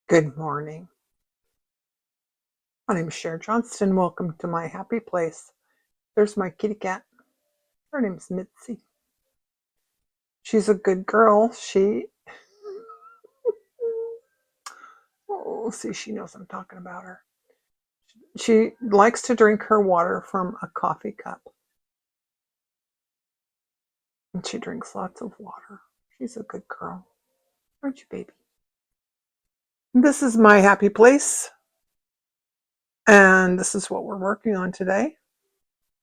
Good morning. My name is Cher Johnston. Welcome to my happy place. There's my kitty cat. Her name's Mitzi. She's a good girl. See, she knows I'm talking about her. She likes to drink her water from a coffee cup. And she drinks lots of water. She's a good girl. Aren't you, baby? This is my happy place. And this is what we're working on today.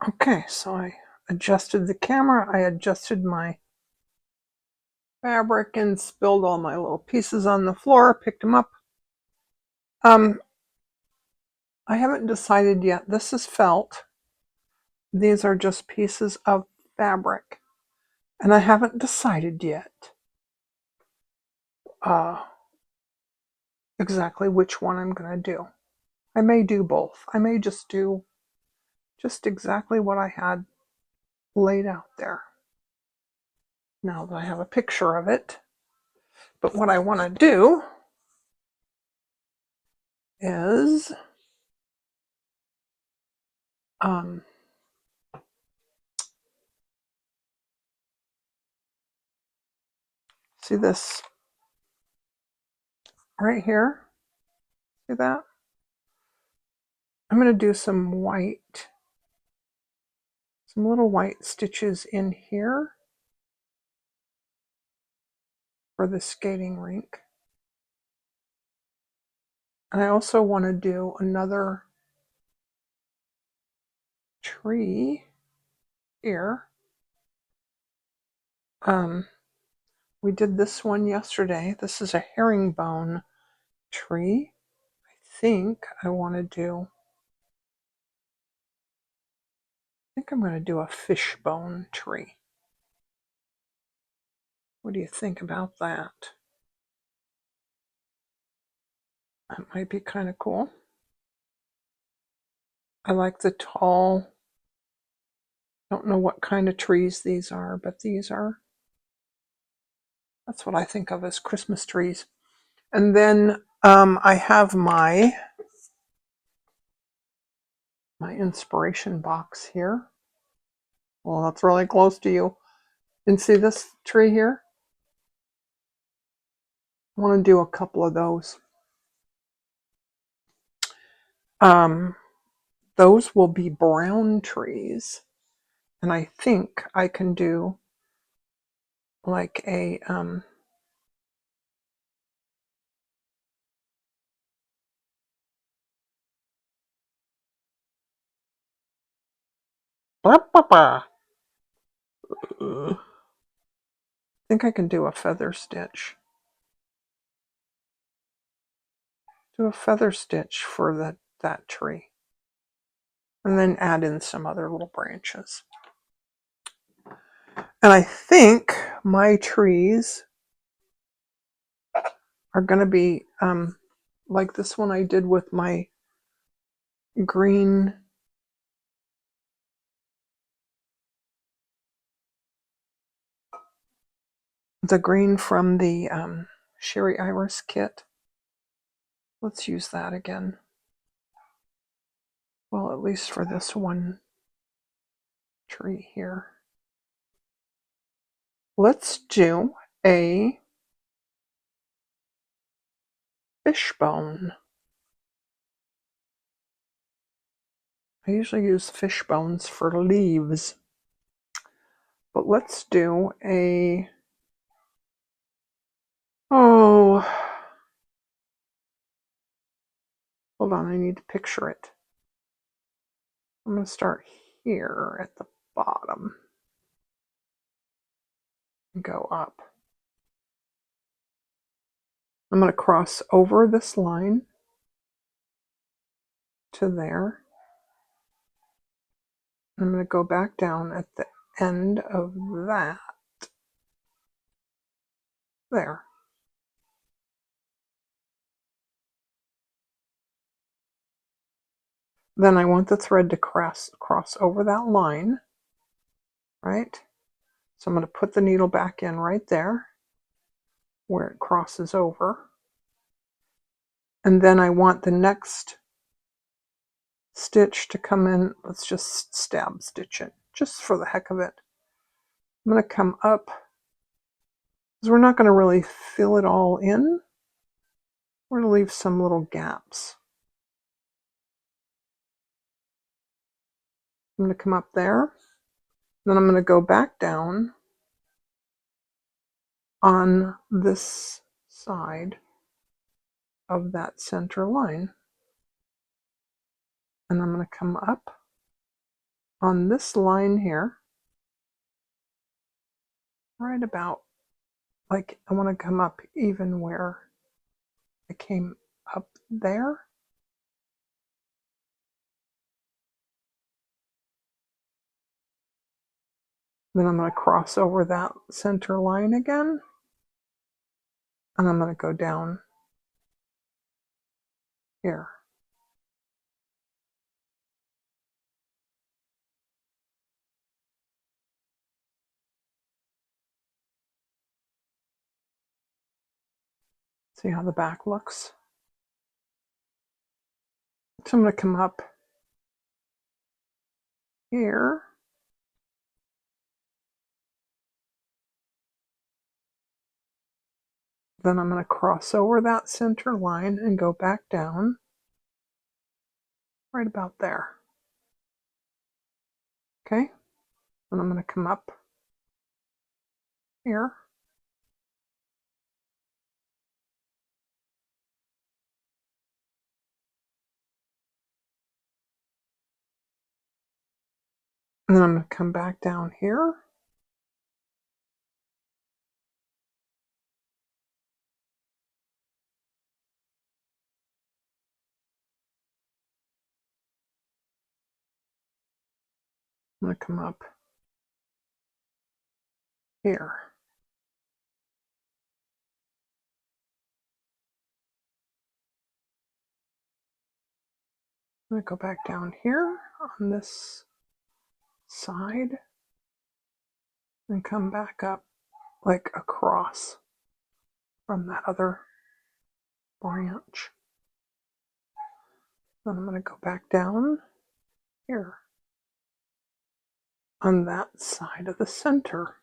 Okay, so I adjusted the camera. I adjusted my fabric and spilled all my little pieces on the floor, picked them up. I haven't decided yet. This is felt. These are just pieces of fabric. And I haven't decided yet exactly which one I'm going to do. I may do both. I may just do just exactly what I had laid out there. Now that I have a picture of it. But what I want to do is see this right here? See that? I'm going to do some little white stitches in here for the skating rink. And I also want to do another tree here. We did this one yesterday. This is a herringbone tree. I think I'm going to do a fishbone tree. What do you think about that? That might be kind of cool. I like the tall, don't know what kind of trees these are, but that's what I think of as Christmas trees. And then I have my inspiration box here. Well, that's really close to you. And see this tree here? I want to do a couple of those. Those will be brown trees. And I think I can do like a I think I can do a feather stitch. Do a feather stitch for that tree. And then add in some other little branches. And I think my trees are going to be like this one I did with my green from the Sherry Iris kit. Let's use that again. Well, at least for this one tree here. Let's do a fishbone. I usually use fish bones for leaves. But let's do a... Oh, hold on, I need to picture it. I'm going to start here at the bottom and go up. I'm going to cross over this line to there. I'm going to go back down at the end of that. There. Then I want the thread to cross over that line, right? So I'm going to put the needle back in right there where it crosses over. And then I want the next stitch to come in. Let's just stab stitch it, just for the heck of it. I'm going to come up, because we're not going to really fill it all in. We're going to leave some little gaps. I'm going to come up there. Then I'm going to go back down on this side of that center line. And I'm going to come up on this line here, right about, like, I want to come up even where I came up there. Then I'm going to cross over that center line again. And I'm going to go down here. See how the back looks? So I'm going to come up here. Then I'm going to cross over that center line and go back down right about there. Okay? And I'm going to come up here. And then I'm going to come back down here. I'm going to come up here. I'm going to go back down here on this side and come back up like across from that other branch. Then I'm going to go back down here on that side of the center.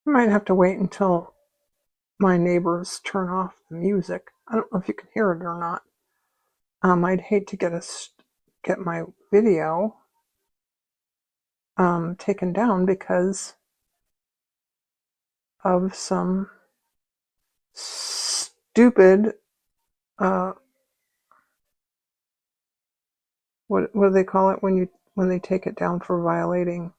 I might have to wait until my neighbors turn off the music. I don't know if you can hear it or not. I'd hate to get my video taken down because of some stupid what do they call it when they take it down for violating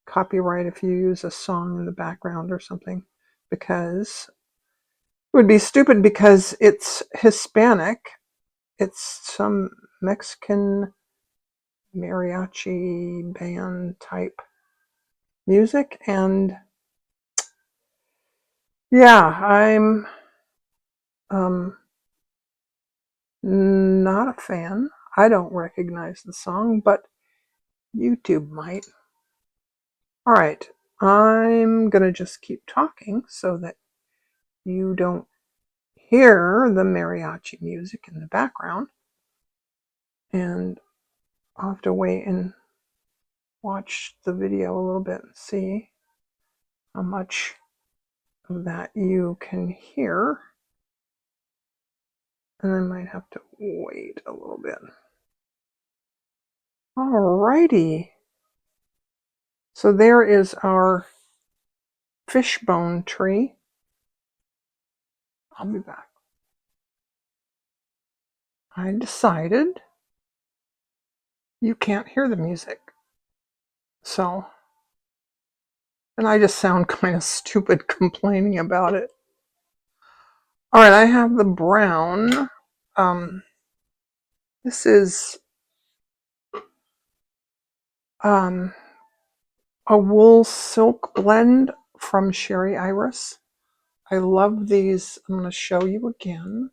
copyright if you use a song in the background or something, because it would be stupid because it's Hispanic. It's some Mexican mariachi band type music, and yeah, I'm not a fan. I don't recognize the song, but YouTube might. All right, I'm gonna just keep talking so that you don't hear the mariachi music in the background, and I'll have to wait and watch the video a little bit and see how much of that you can hear, and I might have to wait a little bit. Alrighty, so there is our fishbone tree. I'll be back. I decided you can't hear the music, so, and I just sound kind of stupid complaining about it. All right, I have the brown This is a wool silk blend from Sherry Iris. I love these. I'm going to show you again.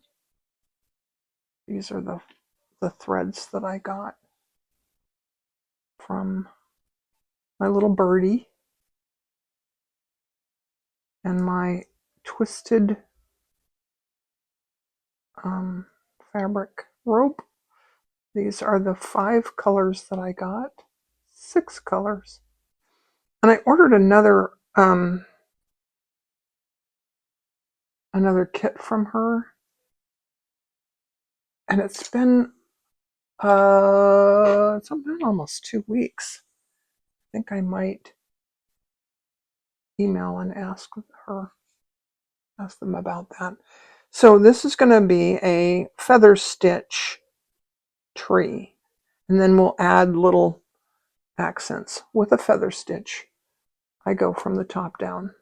These are the threads that I got from my little birdie and my twisted fabric rope. These are the 5 colors that I got. 6 colors. And I ordered another kit from her. And it's been almost 2 weeks. I think I might email and ask them about that. So this is going to be a feather stitch tree. And then we'll add little accents with a feather stitch. I go from the top down.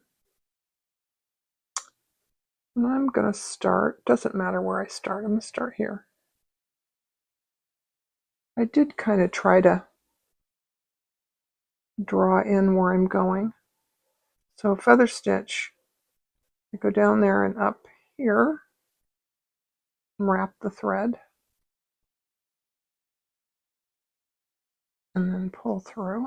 And I'm going to start, doesn't matter where I start, I'm going to start here. I did kind of try to draw in where I'm going. So feather stitch, I go down there and up here, and wrap the thread, and then pull through.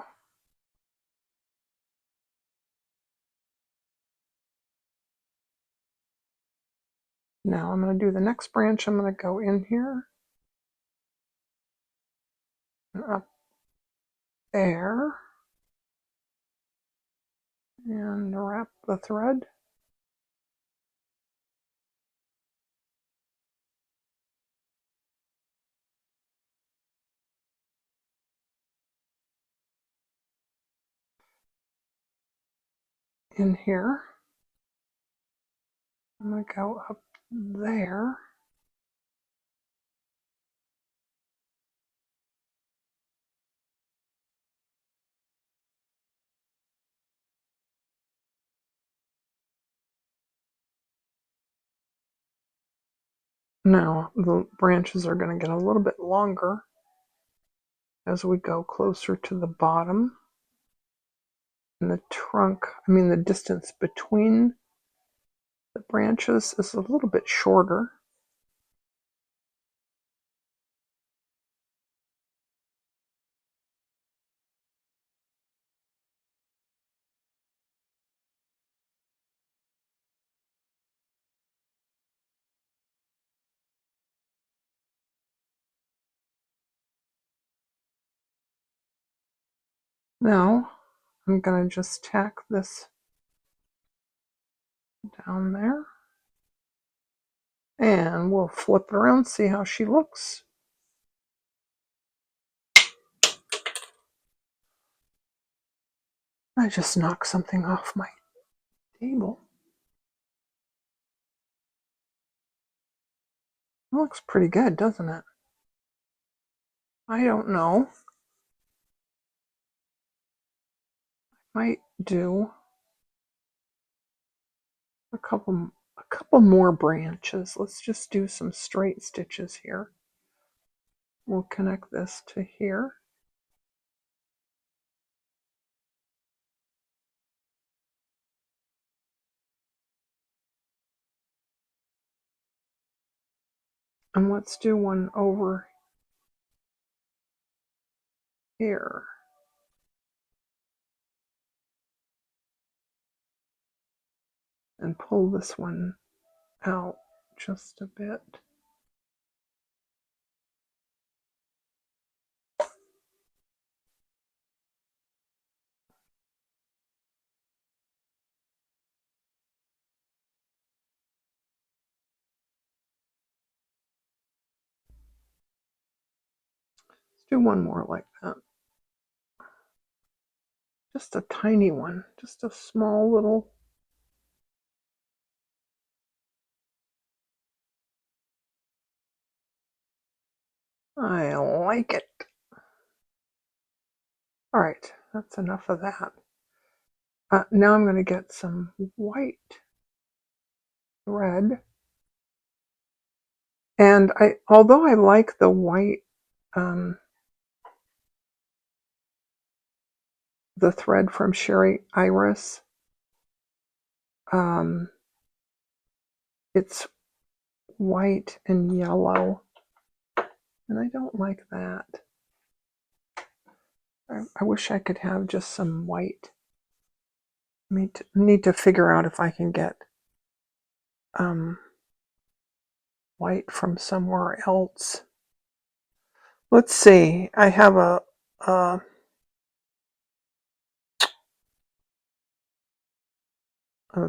Now I'm going to do the next branch. I'm going to go in here and up there and wrap the thread. In here. I'm going to go up there. Now the branches are going to get a little bit longer as we go closer to the bottom. And the trunk, the distance between the branches is a little bit shorter. Now I'm going to just tack this down there. And we'll flip it around, see how she looks. I just knocked something off my table. It looks pretty good, doesn't it? I don't know. Might do a couple more branches. Let's just do some straight stitches here. We'll connect this to here. And let's do one over here. And pull this one out just a bit. Let's do one more like that. Just a tiny one, just a small little. I like it. All right, that's enough of that. Now I'm going to get some white thread. And although I like the white the thread from Cher Iris. It's white and yellow, and I don't like that. I wish I could have just some white. I need to figure out if I can get white from somewhere else. Let's see. I have a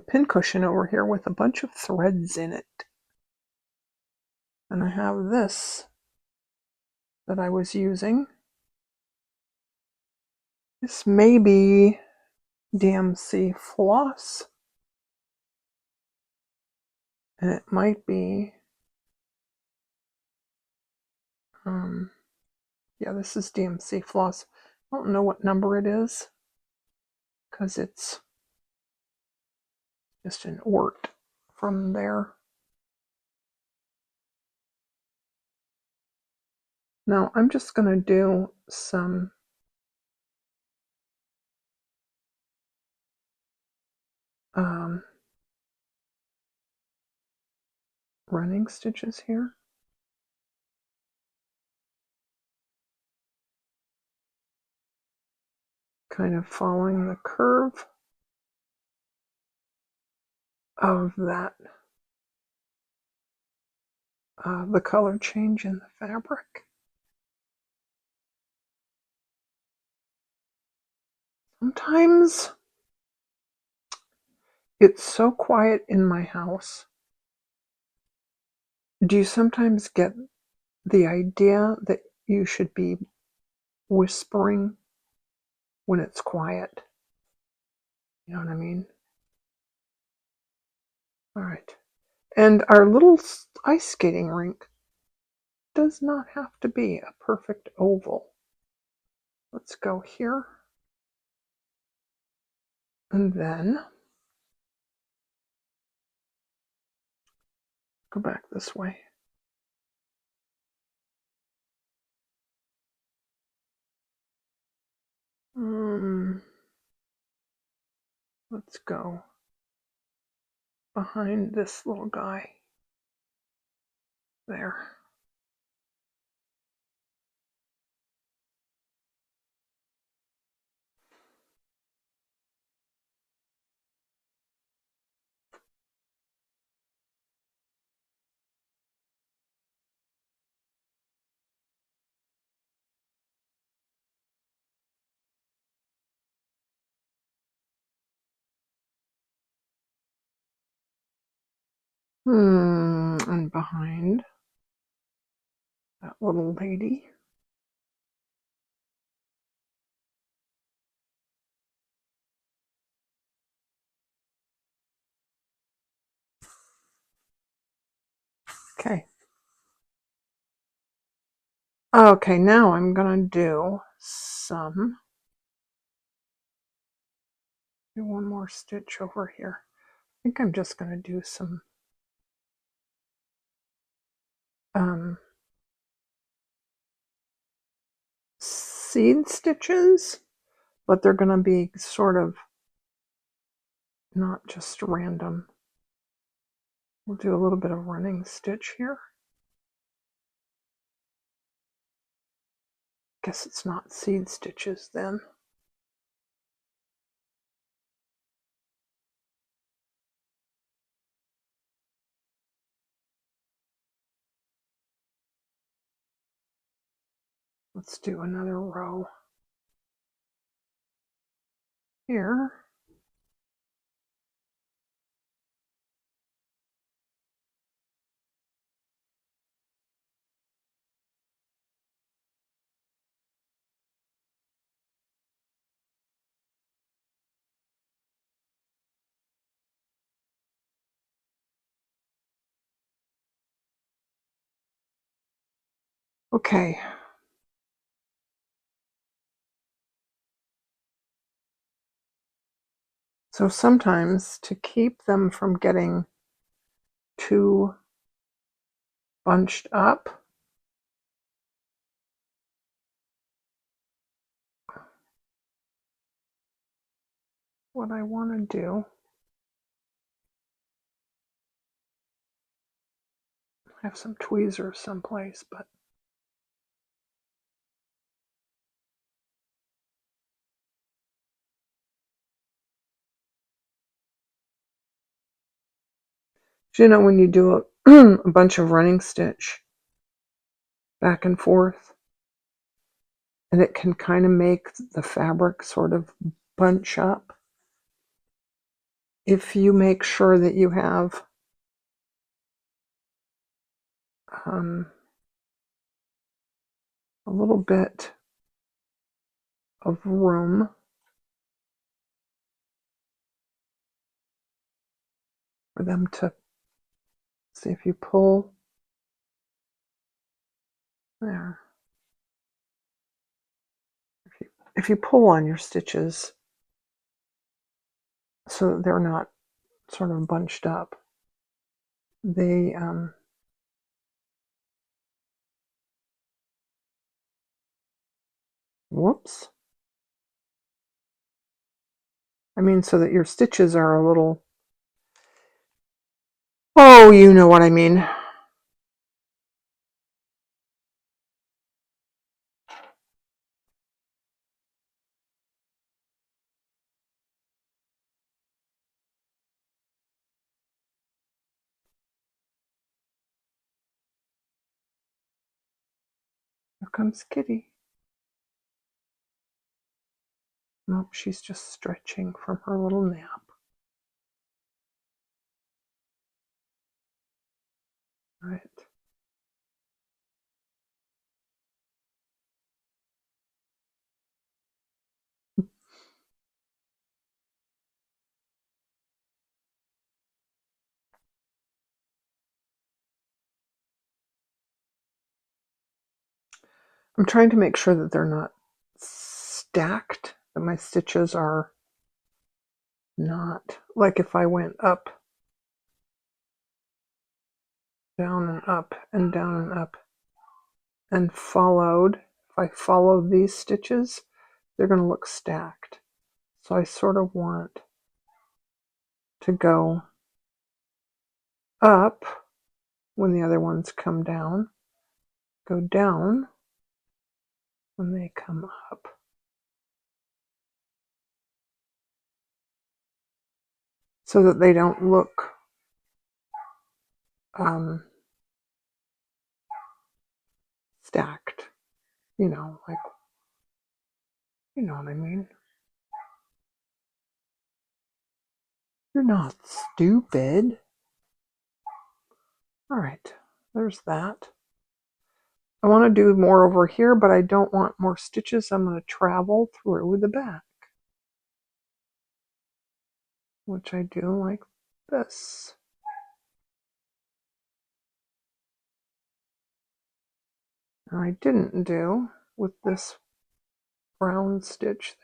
pincushion over here with a bunch of threads in it. And I have this that I was using. This may be DMC floss. And it might be, yeah, this is DMC floss. I don't know what number it is because it's just an ort from there. Now I'm just going to do some running stitches here. Kind of following the curve of that, the color change in the fabric. Sometimes it's so quiet in my house. Do you sometimes get the idea that you should be whispering when it's quiet? You know what I mean? All right. And our little ice skating rink does not have to be a perfect oval. Let's go here. And then go back this way. Let's go behind this little guy. There. And behind that little lady. Okay. Okay, now I'm gonna do one more stitch over here. I think I'm just gonna do some seed stitches, but they're gonna be sort of not just random. We'll do a little bit of running stitch here. Guess it's not seed stitches then. Let's do another row here. Okay. So sometimes to keep them from getting too bunched up, what I want to do. I have some tweezers someplace, but you know, when you do a bunch of running stitch back and forth, and it can kind of make the fabric sort of bunch up. If you make sure that you have a little bit of room for them to see, if you pull there, if you pull on your stitches so that they're not sort of bunched up, they whoops, I mean, so that your stitches are a little, oh, you know what I mean. Here comes Kitty. Nope, she's just stretching from her little nap. Right. I'm trying to make sure that they're not stacked, that my stitches are not, like if I went up, down and up, and down and up, and followed, if I follow these stitches, they're going to look stacked. So I sort of want to go up when the other ones come down, go down when they come up. So that they don't look stacked, you know, like, you know what I mean. You're not stupid. All right, there's that. I want to do more over here, but I don't want more stitches. I'm going to travel through the back, which I do like this. And I didn't do with this brown stitch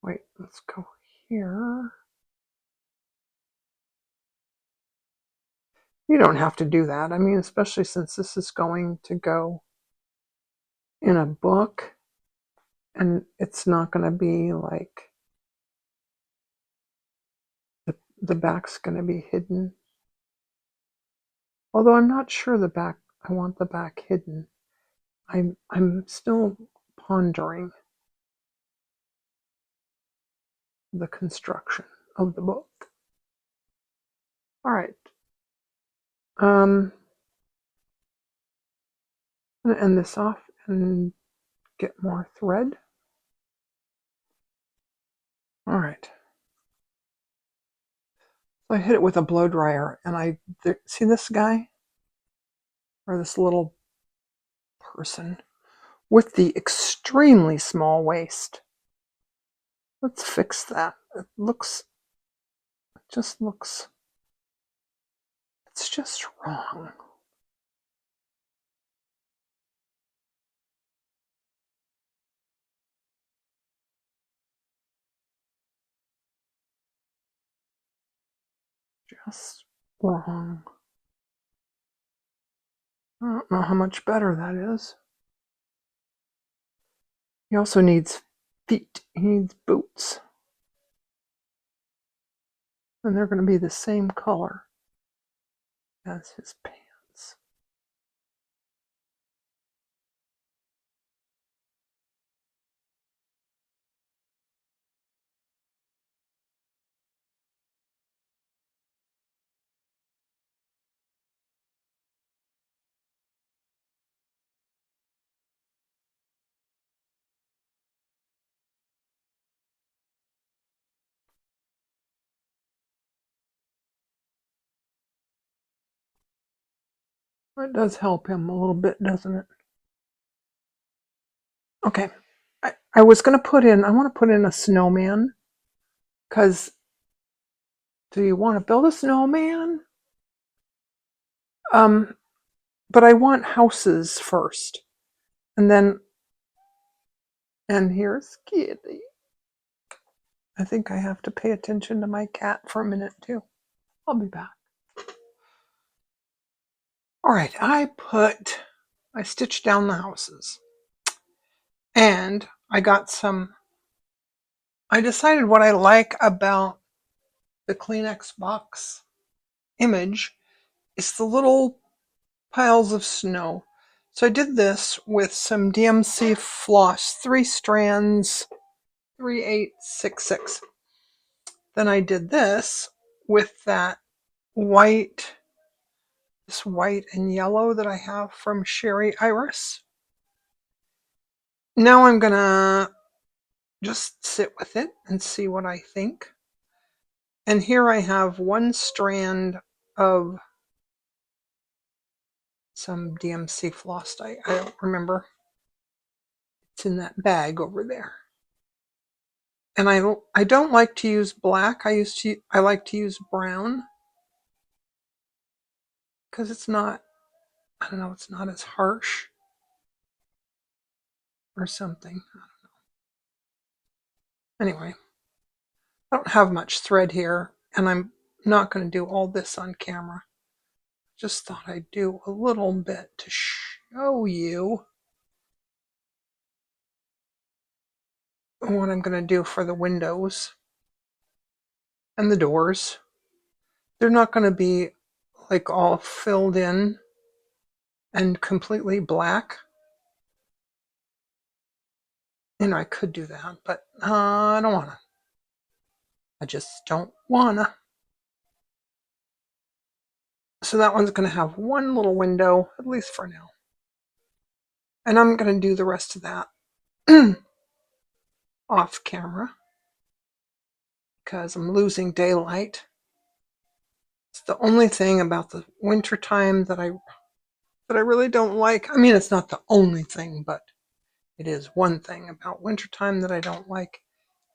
there. Wait, let's go here. You don't have to do that. I mean, especially since this is going to go in a book and it's not going to be like the back's going to be hidden. Although I'm not sure the back, I want the back hidden. I'm still pondering the construction of the book. All right. I'm going to end this off and get more thread. All right. So I hit it with a blow dryer, and see this guy, or this little person with the extremely small waist. Let's fix that. It just looks, it's just wrong. Just wrong. I don't know how much better that is. He also needs feet. He needs boots. And they're going to be the same color as his pants. That does help him a little bit, doesn't it? Okay. I was going to I want to put in a snowman, because do you want to build a snowman? But I want houses first. And here's Kitty. I think I have to pay attention to my cat for a minute too. I'll be back. All right, I stitched down the houses. And I decided what I like about the Kleenex box image is the little piles of snow. So I did this with some DMC floss, 3 strands, 3866. Then I did this with this white and yellow that I have from Sherry Iris. Now I'm gonna just sit with it and see what I think. And here I have 1 strand of some DMC floss. I don't remember. It's in that bag over there. And I don't like to use black. I like to use brown, because it's not, I don't know, it's not as harsh or something. Anyway, I don't have much thread here, and I'm not going to do all this on camera. Just thought I'd do a little bit to show you what I'm going to do for the windows and the doors. They're not going to be like all filled in and completely black. You know, I could do that, but I don't want to. I just don't want to. So that one's going to have 1 little window, at least for now. And I'm going to do the rest of that off camera, because I'm losing daylight. It's the only thing about the winter time that I really don't like. I mean, it's not the only thing, but it is one thing about wintertime that I don't like.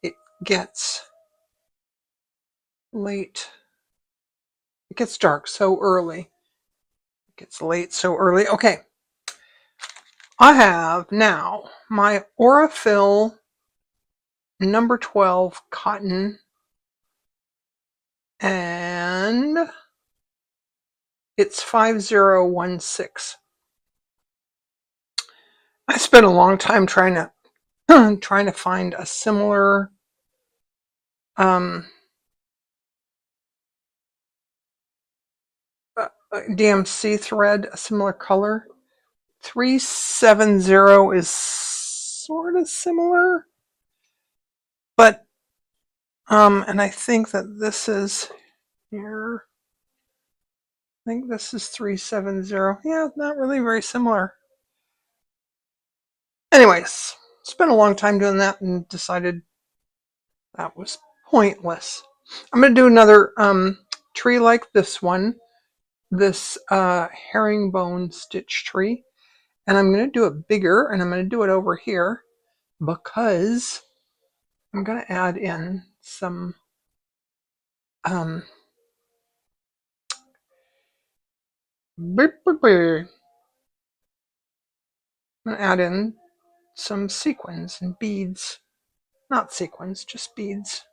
It gets late. It gets dark so early. It gets late so early. Okay. I have now my Aurifil number 12 cotton, and it's 5016. I spent a long time trying to find a similar DMC thread, a similar color. 370 is sort of similar, but and I think that this is here. I think this is 370. Yeah, not really very similar. Anyways, spent a long time doing that and decided that was pointless. I'm going to do another tree like this one, this herringbone stitch tree, and I'm going to do it bigger, and I'm going to do it over here because I'm going to add in some I'm going to add in some sequins and beads. Not sequins, just beads.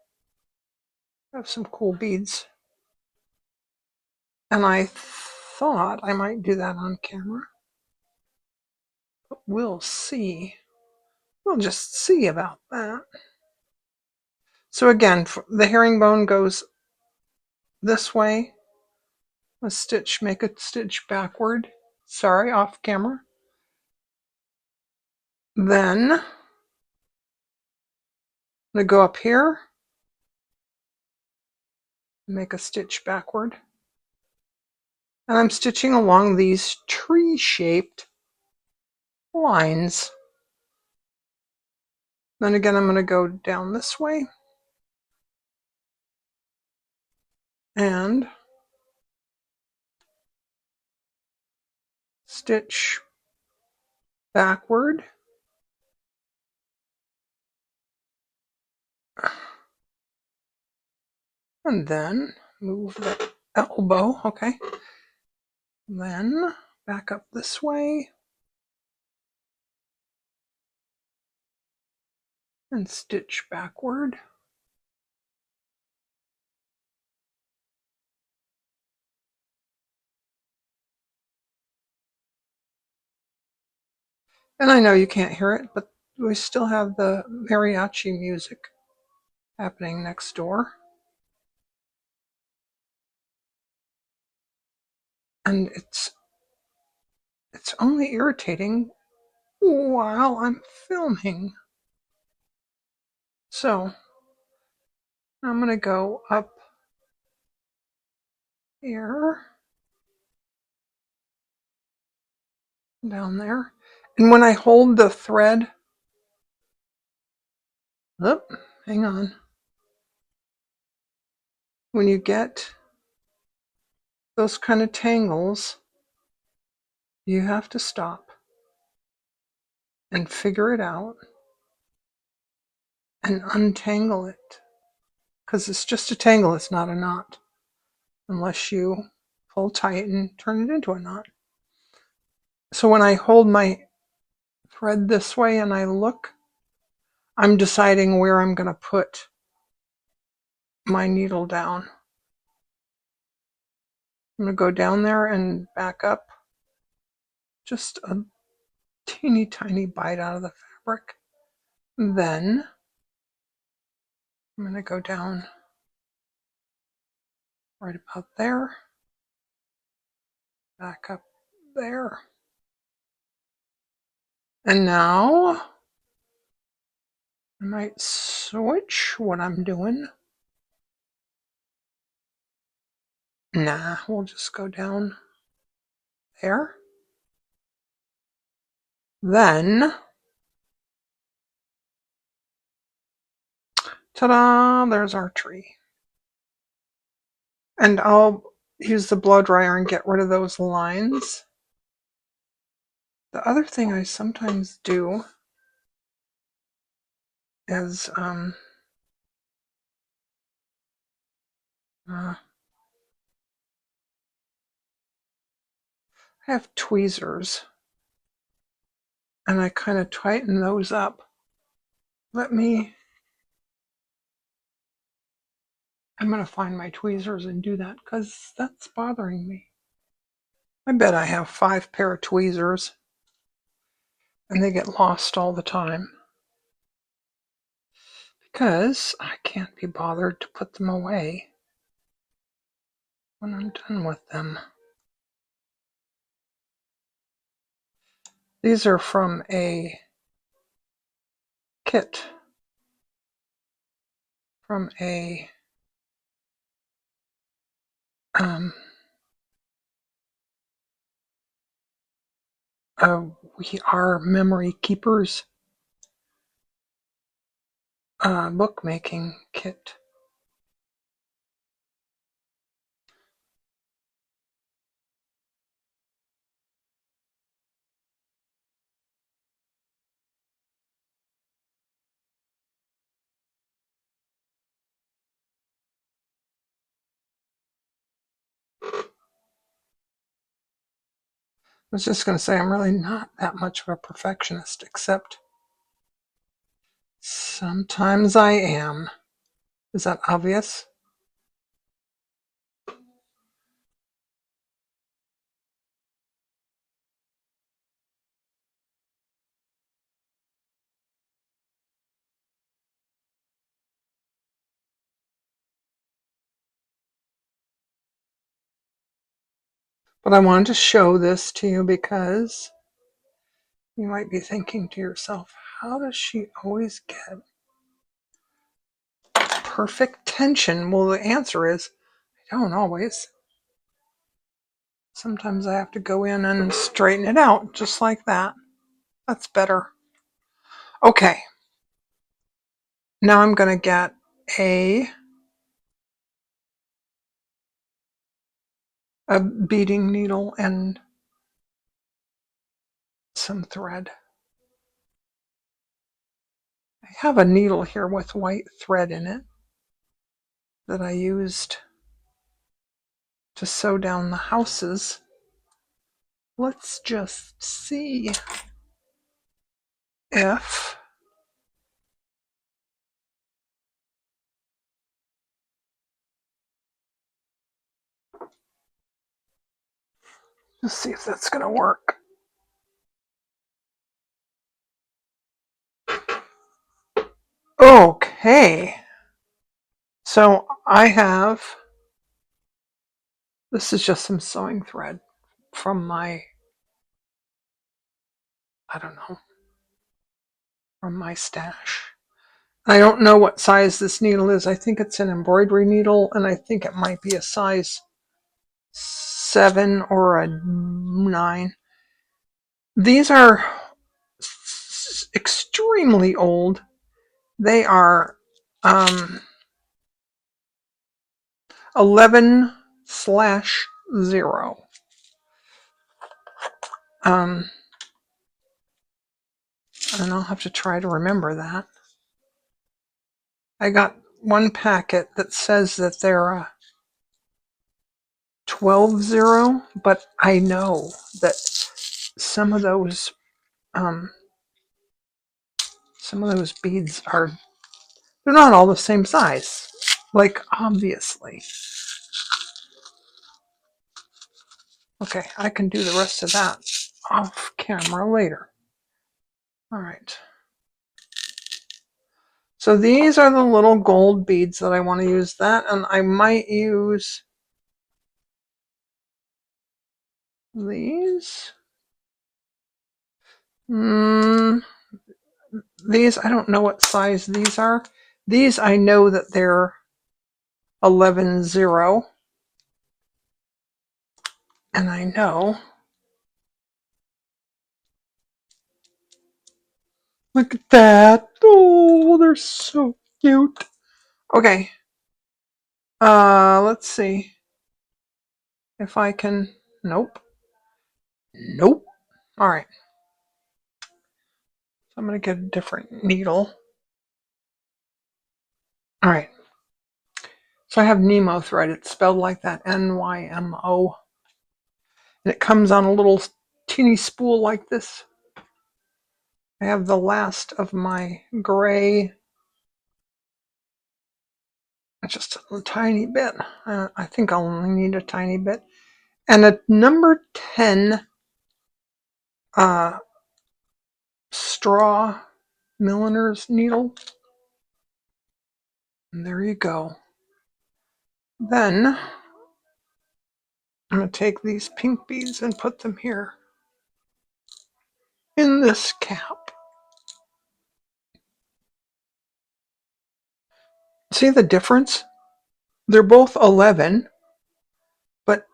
I have some cool beads. And I thought I might do that on camera. But we'll see. We'll just see about that. So again, the herringbone goes this way, make a stitch backward. Sorry, off camera. Then I'm going to go up here, make a stitch backward. And I'm stitching along these tree-shaped lines. Then again, I'm going to go down this way and stitch backward. And then move the elbow, okay. Then back up this way and stitch backward. And I know you can't hear it, but we still have the mariachi music happening next door. And it's only irritating while I'm filming. So I'm going to go up here, down there. And when I hold the thread, hang on. When you get those kind of tangles, you have to stop and figure it out and untangle it. Because it's just a tangle, it's not a knot. Unless you pull tight and turn it into a knot. So when I hold my thread this way and I look, I'm deciding where I'm going to put my needle down. I'm going to go down there and back up just a teeny tiny bite out of the fabric. Then I'm going to go down right about there, back up there. And now I might switch what I'm doing. Nah, we'll just go down there. Then, ta-da, there's our tree. And I'll use the blow dryer and get rid of those lines. The other thing I sometimes do is I have tweezers and I kind of tighten those up. I'm going to find my tweezers and do that because that's bothering me. I bet I have 5 pair of tweezers and they get lost all the time because I can't be bothered to put them away when I'm done with them. These are from a kit from a We Are Memory Keepers bookmaking kit. I was just going to say I'm really not that much of a perfectionist, except sometimes I am. Is that obvious? But I wanted to show this to you because you might be thinking to yourself, how does she always get perfect tension? Well, the answer is, I don't always. Sometimes I have to go in and straighten it out, just like that. That's better. Okay. Now I'm going to get a beading needle and some thread. I have a needle here with white thread in it that I used to sew down the houses. Let's just see if let's see if that's going to work. Okay. So I have, this is just some sewing thread from my, I don't know, from my stash. I don't know what size this needle is. I think it's an embroidery needle, and I think it might be a size 7 or a 9. These are extremely old. They are 11/0. And I'll have to try to remember that. I got one packet that says that they're 12/0, but I know that some of those beads are, they're not all the same size. Like, obviously. Okay, I can do the rest of that off camera later. All right. So these are the little gold beads that I want to use that, and I might use these. These, I don't know what size these are. These, I know that they're 11/0. And I know. Look at that. Oh, they're so cute. Okay. Let's see if I can. Nope. Nope. All right. So I'm going to get a different needle. All right. So I have Nemo thread. It's spelled like that, Nymo. And it comes on a little teeny spool like this. I have the last of my gray, just a tiny bit. I think I'll only need a tiny bit. And a number 10 straw milliner's needle. And there you go. Then I'm going to take these pink beads and put them here in this cap. See the difference? They're both 11, but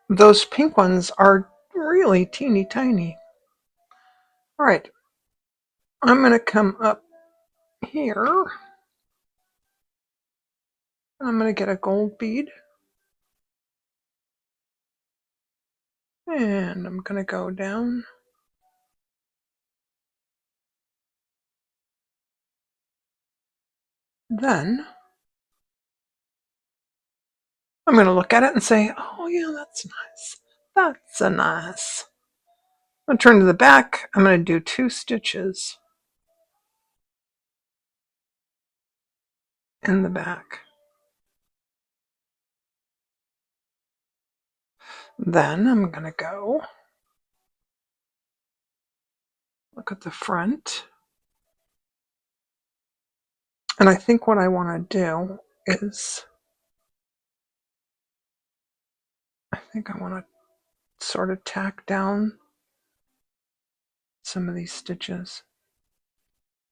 those pink ones are really teeny tiny. All right, I'm going to come up here. I'm going to get a gold bead. And I'm going to go down. Then I'm going to look at it and say, oh yeah, that's nice. That's a nice. I'm going to turn to the back. I'm going to do 2 stitches in the back. Then I'm going to go look at the front. And I think what I want to do is, I think I want to sort of tack down some of these stitches.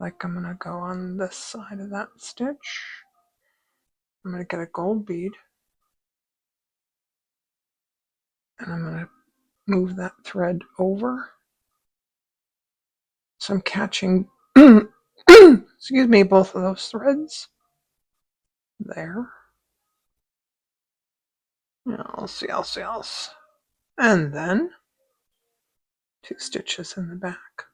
Like I'm going to go on this side of that stitch. I'm going to get a gold bead. And I'm going to move that thread over. So I'm catching, excuse me, both of those threads. There. Else. And then 2 stitches in the back.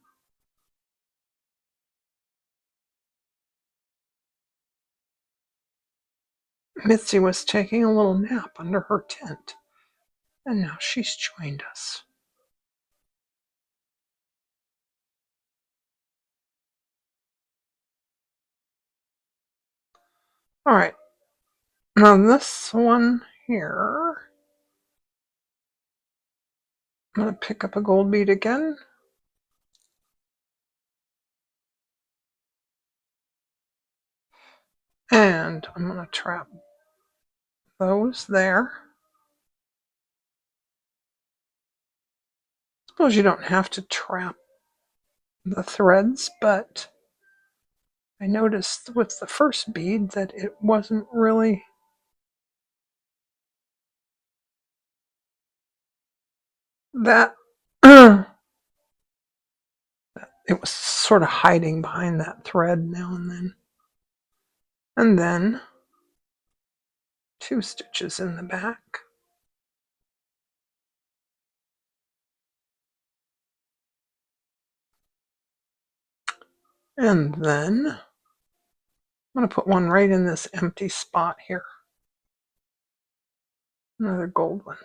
Mitzi was taking a little nap under her tent, and now she's joined us. All right, now this one here, I'm going to pick up a gold bead again. And I'm going to trap those there. I suppose you don't have to trap the threads, but I noticed with the first bead that it wasn't really that it was sort of hiding behind that thread now and then. And then 2 stitches in the back. And then I'm going to put one right in this empty spot here. Another gold one.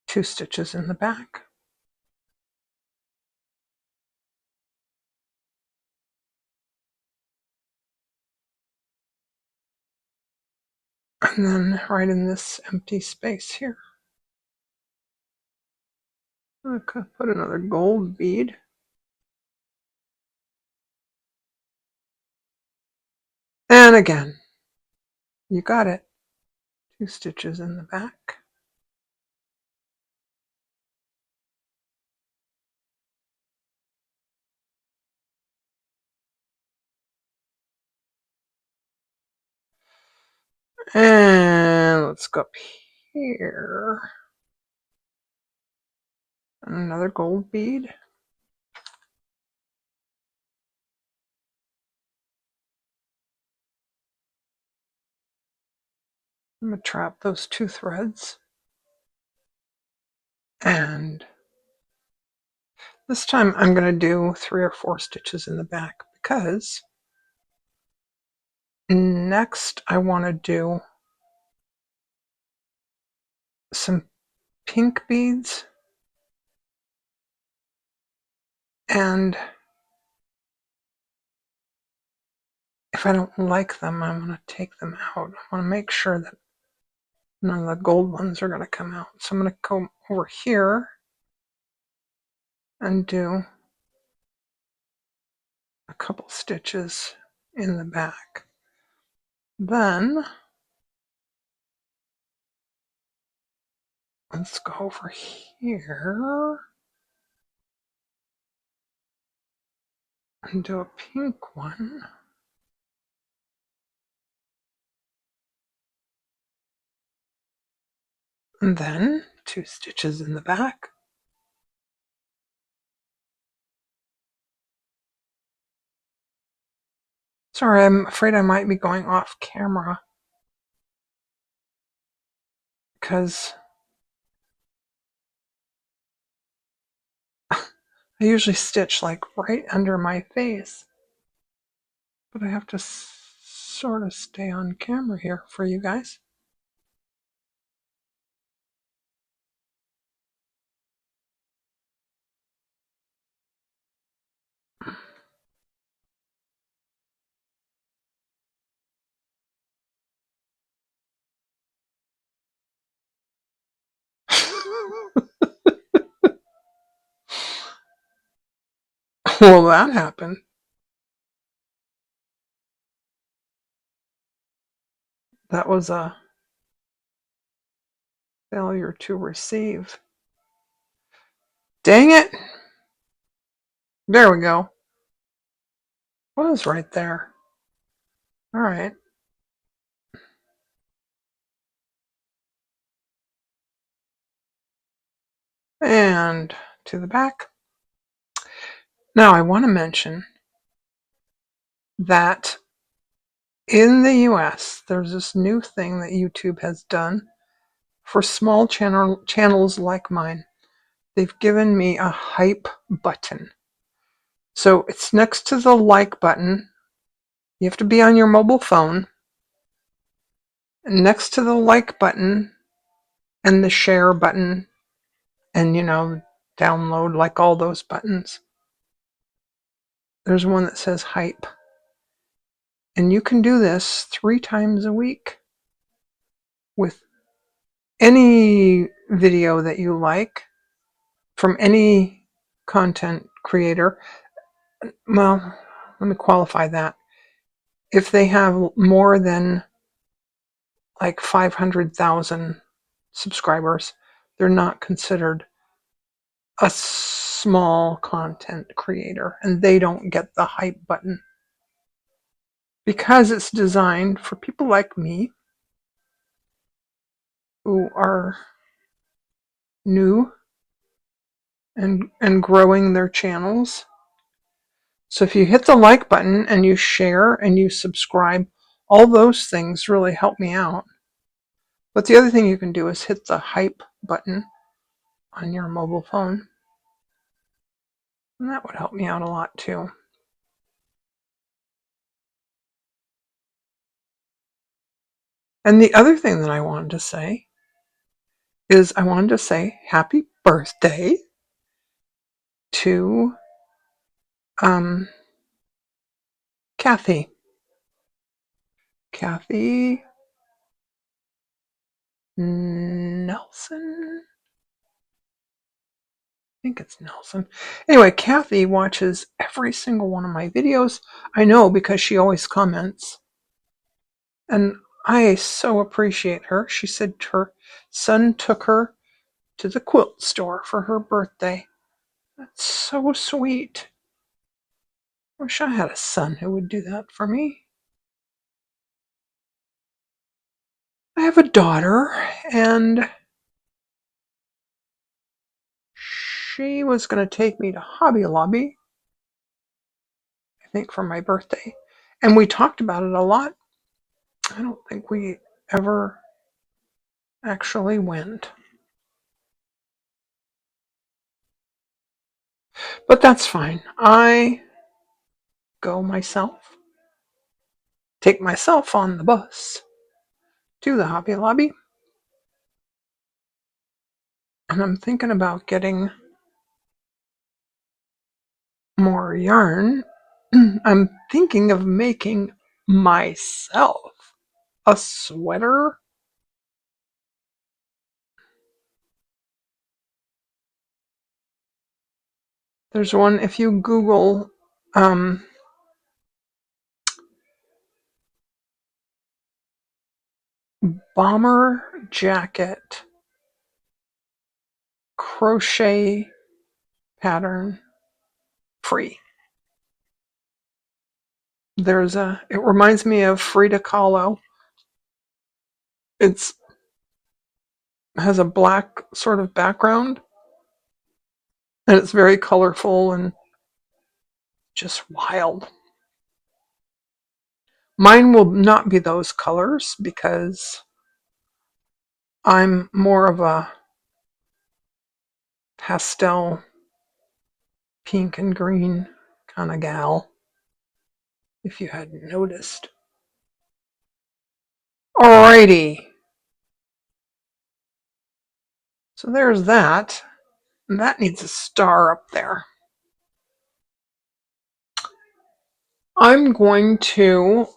Two stitches in the back. And then right in this empty space here, I could put another gold bead. And again, you got it. 2 stitches in the back. And let's go up here. Another gold bead. I'm going to trap those 2 threads. And this time I'm going to do 3 or 4 stitches in the back because next I want to do some pink beads. And if I don't like them, I'm going to take them out. I want to make sure that none of the gold ones are going to come out. So I'm going to go over here and do a couple stitches in the back. Then let's go over here and do a pink one. And then 2 stitches in the back. Sorry, I'm afraid I might be going off camera because I usually stitch like right under my face, but I have to sort of stay on camera here for you guys. Well, that happened. That was a failure to receive. Dang it. There we go. It was right there. All right. And to the back. Now I want to mention that in the US, there's this new thing that YouTube has done for small channels like mine. They've given me a hype button. So it's next to the like button. You have to be on your mobile phone. Next to the like button and the share button and, download, like all those buttons. There's one that says hype. And you can do this 3 times a week with any video that you like from any content creator. Well, let me qualify that. If they have more than like 500,000 subscribers, they're not considered a small content creator and they don't get the hype button because it's designed for people like me who are new and growing their channels. So if you hit the like button and you share and you subscribe, all those things really help me out. But the other thing you can do is hit the hype button on your mobile phone. And that would help me out a lot too. And the other thing that I wanted to say is I wanted to say happy birthday to Kathy. Kathy Nelson? I think it's Nelson. Anyway, Kathy watches every single one of my videos. I know because she always comments. And I so appreciate her. She said her son took her to the quilt store for her birthday. That's so sweet. Wish I had a son who would do that for me. I have a daughter, and she was going to take me to Hobby Lobby, I think, for my birthday. And we talked about it a lot. I don't think we ever actually went. But that's fine. I go myself, take myself on the bus to the Hobby Lobby. And I'm thinking about getting more yarn. I'm thinking of making myself a sweater. There's one, if you Google bomber jacket crochet pattern free. It reminds me of Frida Kahlo. It has a black sort of background and it's very colorful and just wild. Mine will not be those colors because I'm more of a pastel pink and green kind of gal, if you hadn't noticed. Alrighty. So there's that. And that needs a star up there. I'm going to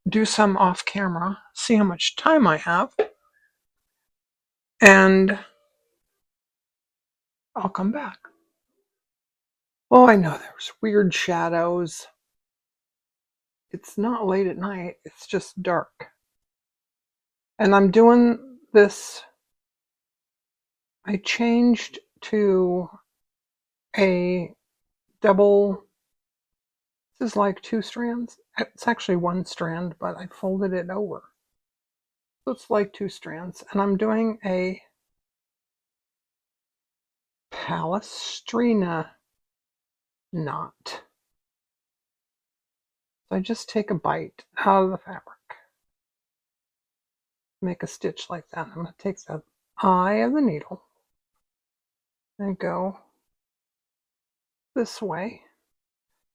do some off camera, see how much time I have, and I'll come back. Oh, I know there's weird shadows. It's not late at night, it's just dark. And I'm doing this, I changed to a double, this is like 2 strands. It's actually 1 strand, but I folded it over. So it's like 2 strands. And I'm doing a Palestrina knot. So I just take a bite out of the fabric, make a stitch like that. I'm going to take the eye of the needle and go this way,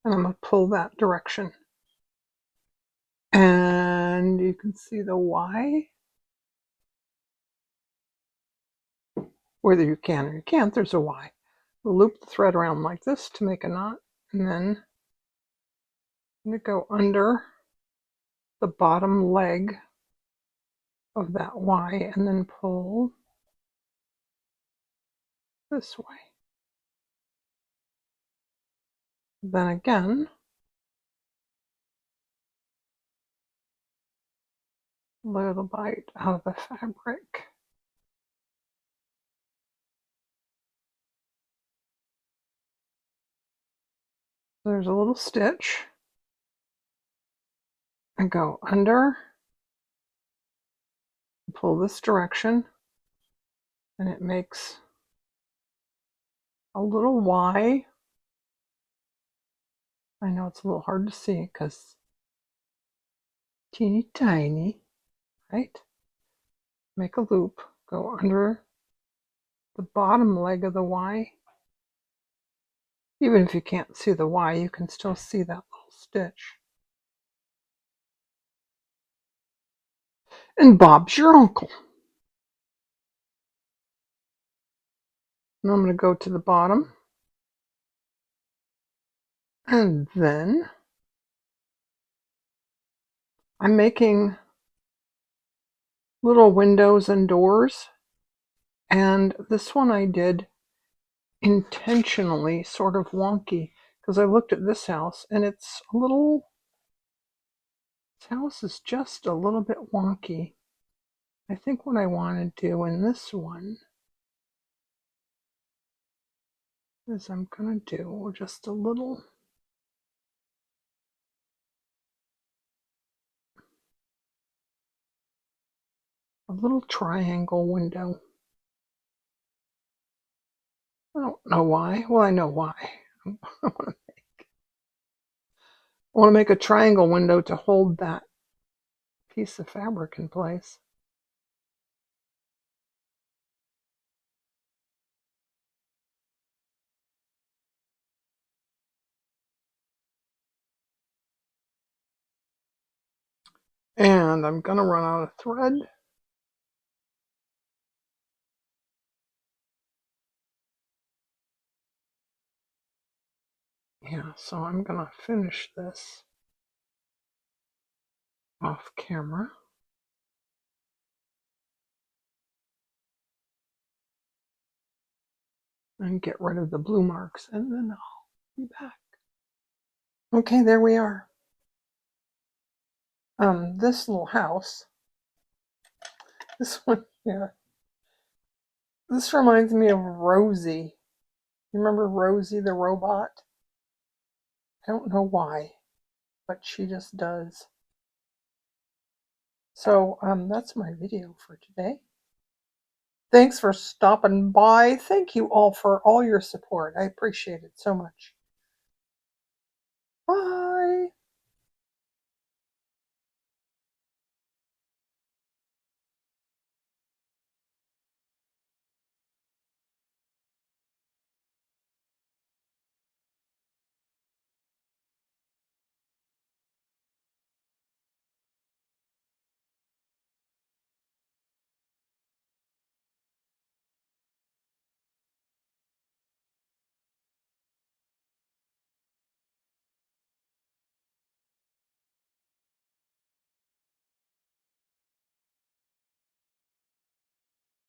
and I'm going to pull that direction. And you can see the Y. Whether you can or you can't, there's a Y. Loop the thread around like this to make a knot, and then I'm going to go under the bottom leg of that Y and then pull this way. Then again, little bite out of the fabric. There's a little stitch. And go under, pull this direction, and it makes a little Y. I know it's a little hard to see because teeny tiny, right? Make a loop, go under the bottom leg of the Y. Even if you can't see the Y, you can still see that little stitch. And Bob's your uncle. Now I'm going to go to the bottom. And then I'm making little windows and doors. And this one I did intentionally sort of wonky because I looked at this house and it's a little, this house is just a little bit wonky. I think what I want to do in this one is I'm going to do just a little triangle window. I don't know why. Well, I know why. I want to make a triangle window to hold that piece of fabric in place. And I'm going to run out of thread. Yeah, so I'm going to finish this off camera. And get rid of the blue marks, and then I'll be back. Okay, there we are. This little house, this one here, this reminds me of Rosie. You remember Rosie the robot? I don't know why, but she just does. So that's my video for today. Thanks for stopping by. Thank you all for all your support. I appreciate it so much. Bye.